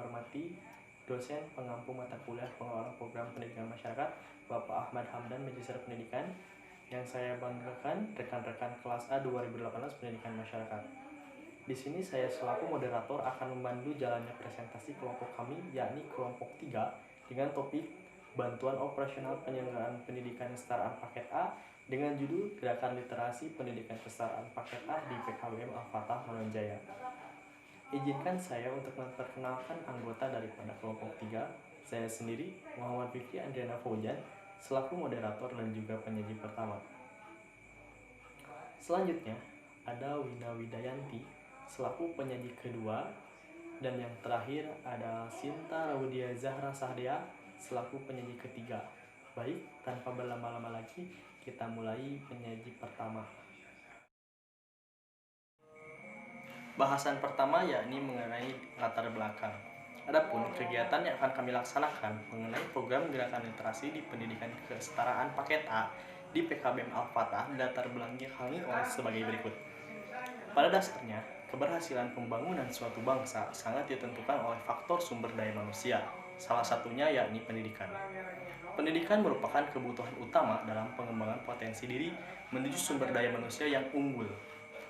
hormati dosen pengampu mata kuliah pengelola program pendidikan masyarakat Bapak Ahmad Hamdan, Magister Pendidikan. Yang saya banggakan rekan-rekan kelas A 2018 Pendidikan Masyarakat. Di sini saya selaku moderator akan membantu jalannya presentasi kelompok kami, yakni kelompok 3 dengan topik Bantuan Operasional Penyelenggaraan Pendidikan Kesetaraan Paket A dengan judul Gerakan Literasi Pendidikan Kesetaraan Paket A di PKBM Al-Fatah Manonjaya. Izinkan saya untuk memperkenalkan anggota daripada kelompok 3. Saya sendiri, Muhammad Fikri Andriana Faujan, selaku moderator dan juga penyaji pertama. Selanjutnya, ada Wina Widayanti, selaku penyaji kedua. Dan yang terakhir ada Sinta Raudia Zahra Sahdia, selaku penyaji ketiga. Baik, tanpa berlama-lama lagi, kita mulai penyaji pertama. Bahasan pertama yakni mengenai latar belakang. Adapun kegiatan yang akan kami laksanakan mengenai program gerakan literasi di pendidikan kesetaraan paket A di PKBM Al-Fatah latar belakangnya kami sebagai berikut. Pada dasarnya, keberhasilan pembangunan suatu bangsa sangat ditentukan oleh faktor sumber daya manusia, salah satunya yakni pendidikan. Pendidikan merupakan kebutuhan utama dalam pengembangan potensi diri menuju sumber daya manusia yang unggul,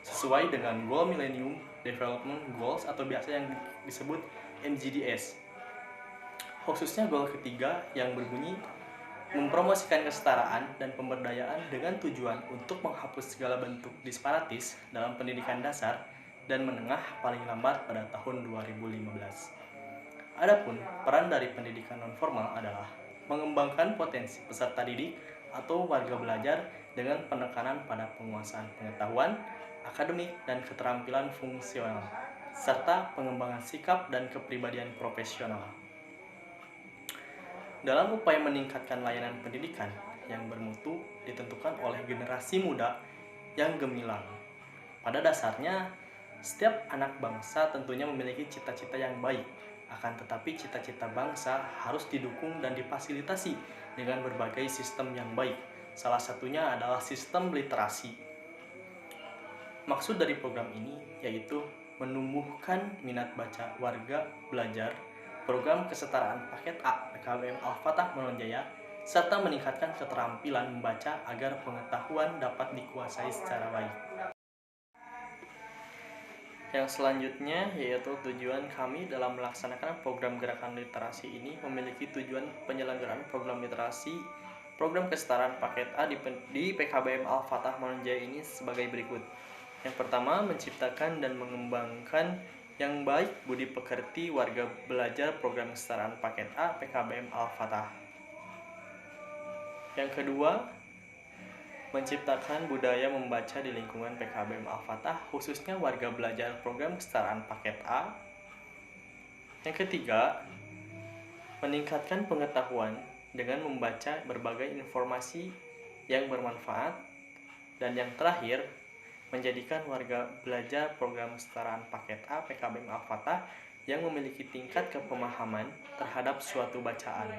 sesuai dengan Goal Millennium Development Goals atau biasa yang disebut MGDS. Khususnya goal ketiga yang berbunyi mempromosikan kesetaraan dan pemberdayaan dengan tujuan untuk menghapus segala bentuk disparatis dalam pendidikan dasar dan menengah paling lambat pada tahun 2015. Adapun peran dari pendidikan nonformal adalah mengembangkan potensi peserta didik atau warga belajar dengan penekanan pada penguasaan pengetahuan, akademik, dan keterampilan fungsional, serta pengembangan sikap dan kepribadian profesional. Dalam upaya meningkatkan layanan pendidikan yang bermutu ditentukan oleh generasi muda yang gemilang. Pada dasarnya, setiap anak bangsa tentunya memiliki cita-cita yang baik, akan tetapi cita-cita bangsa harus didukung dan difasilitasi dengan berbagai sistem yang baik. Salah satunya adalah sistem literasi. Maksud dari program ini yaitu menumbuhkan minat baca warga belajar, program kesetaraan paket A PKBM Al-Fatah Manonjaya, serta meningkatkan keterampilan membaca agar pengetahuan dapat dikuasai secara baik. Yang selanjutnya yaitu tujuan kami dalam melaksanakan program gerakan literasi ini memiliki tujuan penyelenggaraan program literasi program kesetaraan paket A di PKBM Al-Fatah Manonjaya ini sebagai berikut. Yang pertama, menciptakan dan mengembangkan yang baik budi pekerti warga belajar program kesetaraan paket A PKBM Al-Fatah. Yang kedua, menciptakan budaya membaca di lingkungan PKBM Al-Fatah, khususnya warga belajar program kesetaraan paket A. Yang ketiga, meningkatkan pengetahuan dengan membaca berbagai informasi yang bermanfaat. Dan yang terakhir, menjadikan warga belajar program kesetaraan paket A PKBM Al-Fatah yang memiliki tingkat kepemahaman terhadap suatu bacaan.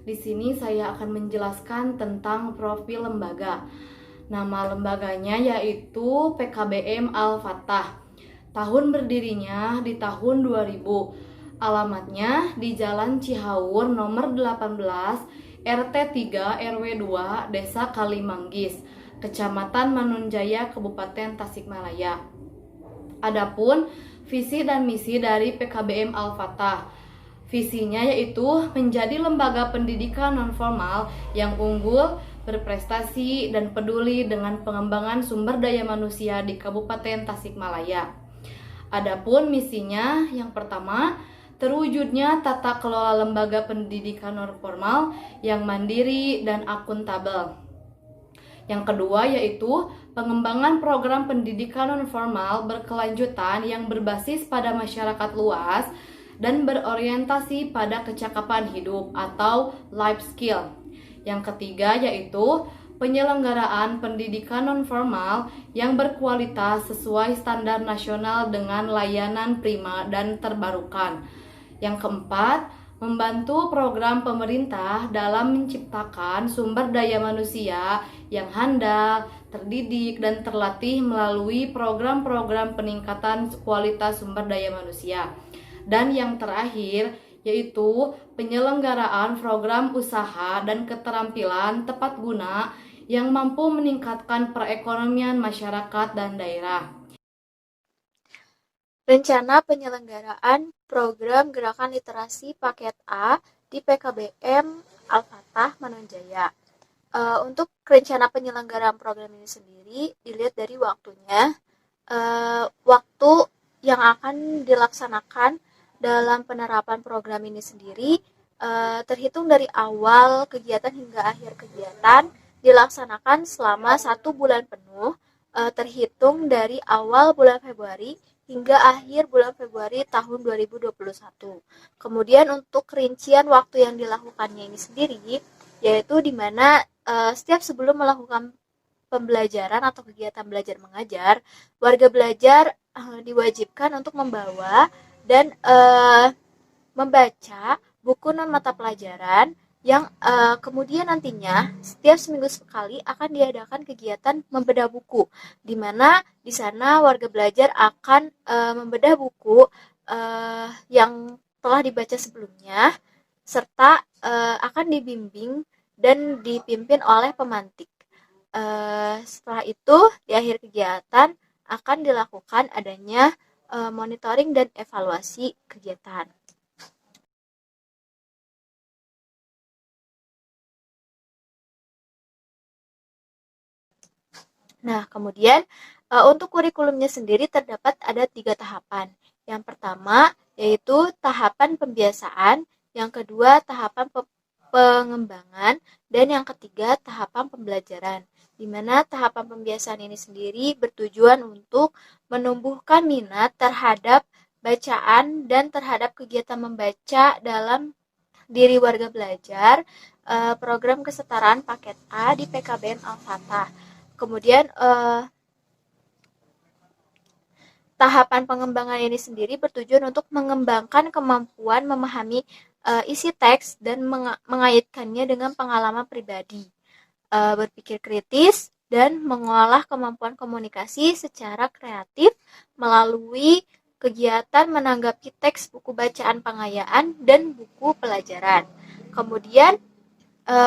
Di sini saya akan menjelaskan tentang profil lembaga. Nama lembaganya yaitu PKBM Al-Fatah. Tahun berdirinya di tahun 2000. Alamatnya di Jalan Cihaur nomor 18 RT 3 RW 2 Desa Kalimanggis, Kecamatan Manonjaya, Kabupaten Tasikmalaya. Adapun visi dan misi dari PKBM Al-Fatah. Visinya yaitu menjadi lembaga pendidikan nonformal yang unggul, berprestasi, dan peduli dengan pengembangan sumber daya manusia di Kabupaten Tasikmalaya. Adapun misinya yang pertama, terwujudnya tata kelola lembaga pendidikan nonformal yang mandiri dan akuntabel. Yang kedua yaitu pengembangan program pendidikan nonformal berkelanjutan yang berbasis pada masyarakat luas dan berorientasi pada kecakapan hidup atau life skill. Yang ketiga yaitu penyelenggaraan pendidikan nonformal yang berkualitas sesuai standar nasional dengan layanan prima dan terbarukan. Yang keempat, membantu program pemerintah dalam menciptakan sumber daya manusia yang handal, terdidik, dan terlatih melalui program-program peningkatan kualitas sumber daya manusia. Dan yang terakhir, yaitu penyelenggaraan program usaha dan keterampilan tepat guna yang mampu meningkatkan perekonomian masyarakat dan daerah. Rencana penyelenggaraan program Gerakan Literasi Paket A di PKBM Al-Fatah Manonjaya. Untuk rencana penyelenggaraan program ini sendiri dilihat dari waktunya. Waktu yang akan dilaksanakan dalam penerapan program ini sendiri terhitung dari awal kegiatan hingga akhir kegiatan dilaksanakan selama 1 bulan penuh, terhitung dari awal bulan Februari hingga akhir bulan Februari tahun 2021. Kemudian untuk rincian waktu yang dilakukannya ini sendiri, yaitu di mana setiap sebelum melakukan pembelajaran atau kegiatan belajar mengajar, warga belajar diwajibkan untuk membawa dan membaca buku non mata pelajaran yang kemudian nantinya setiap seminggu sekali akan diadakan kegiatan membedah buku, di mana di sana warga belajar akan membedah buku yang telah dibaca sebelumnya, serta akan dibimbing dan dipimpin oleh pemantik. Setelah itu, di akhir kegiatan akan dilakukan adanya monitoring dan evaluasi kegiatan. Nah, kemudian untuk kurikulumnya sendiri terdapat ada 3 tahapan. Yang pertama yaitu tahapan pembiasaan, yang kedua tahapan pengembangan, dan yang ketiga tahapan pembelajaran. Di mana tahapan pembiasaan ini sendiri bertujuan untuk menumbuhkan minat terhadap bacaan dan terhadap kegiatan membaca dalam diri warga belajar program kesetaraan paket A di PKBM Al-Fatah. Kemudian tahapan pengembangan ini sendiri bertujuan untuk mengembangkan kemampuan memahami isi teks dan mengaitkannya dengan pengalaman pribadi, berpikir kritis, dan mengolah kemampuan komunikasi secara kreatif melalui kegiatan menanggapi teks buku bacaan pengayaan dan buku pelajaran. Kemudian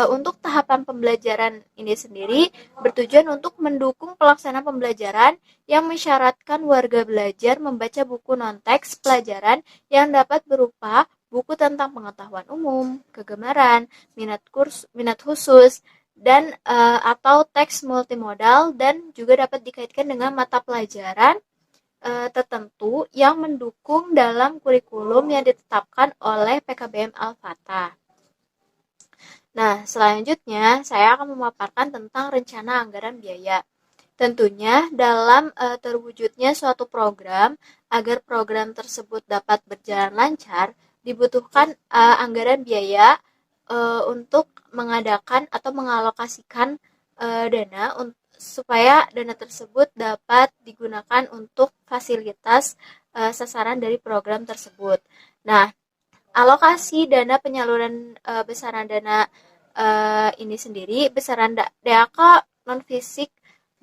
untuk tahapan pembelajaran ini sendiri bertujuan untuk mendukung pelaksanaan pembelajaran yang mensyaratkan warga belajar membaca buku non-teks pelajaran yang dapat berupa buku tentang pengetahuan umum, kegemaran, minat khusus, dan atau teks multimodal, dan juga dapat dikaitkan dengan mata pelajaran tertentu yang mendukung dalam kurikulum yang ditetapkan oleh PKBM Al-Fatah. Nah, selanjutnya saya akan memaparkan tentang rencana anggaran biaya. Tentunya dalam terwujudnya suatu program, agar program tersebut dapat berjalan lancar, dibutuhkan anggaran biaya untuk mengadakan atau mengalokasikan dana supaya dana tersebut dapat digunakan untuk fasilitas sasaran dari program tersebut. Nah, alokasi dana penyaluran besaran dana ini sendiri, besaran DAK non-fisik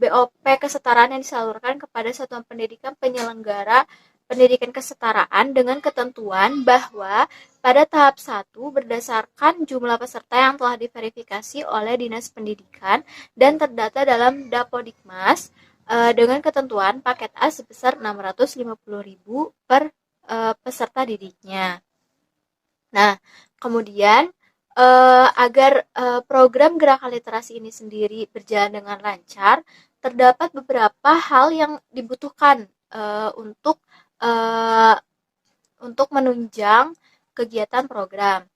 BOP kesetaraan yang disalurkan kepada satuan pendidikan penyelenggara pendidikan kesetaraan dengan ketentuan bahwa pada tahap 1 berdasarkan jumlah peserta yang telah diverifikasi oleh Dinas Pendidikan dan terdata dalam Dapodikmas dengan ketentuan paket A sebesar 650.000 per peserta didiknya. Nah, kemudian agar program Gerakan Literasi ini sendiri berjalan dengan lancar, terdapat beberapa hal yang dibutuhkan untuk menunjang kegiatan program.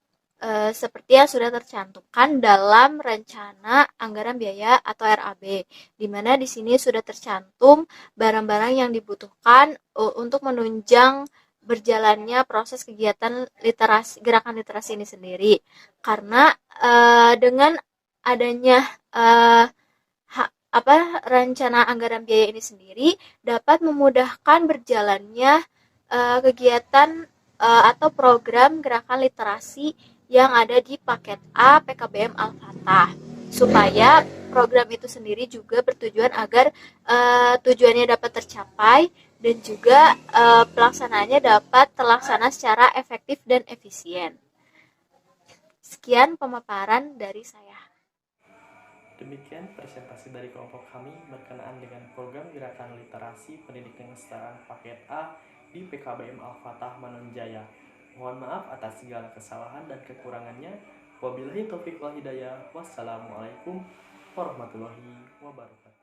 Seperti yang sudah tercantumkan dalam rencana anggaran biaya atau RAB, di mana di sini sudah tercantum barang-barang yang dibutuhkan untuk menunjang berjalannya proses kegiatan gerakan literasi ini sendiri. Karena dengan adanya rencana anggaran biaya ini sendiri dapat memudahkan berjalannya kegiatan atau program gerakan literasi yang ada di paket A PKBM Al-Fatah, supaya program itu sendiri juga bertujuan agar tujuannya dapat tercapai dan juga pelaksanaannya dapat terlaksana secara efektif dan efisien. Sekian pemaparan dari saya. Demikian presentasi dari kelompok kami berkenaan dengan program gerakan literasi pendidikan kesetaraan paket A di PKBM Al-Fatah Manonjaya. Mohon maaf atas segala kesalahan dan kekurangannya. Wabillahi taufiq wal hidayah. Wassalamualaikum warahmatullahi wabarakatuh.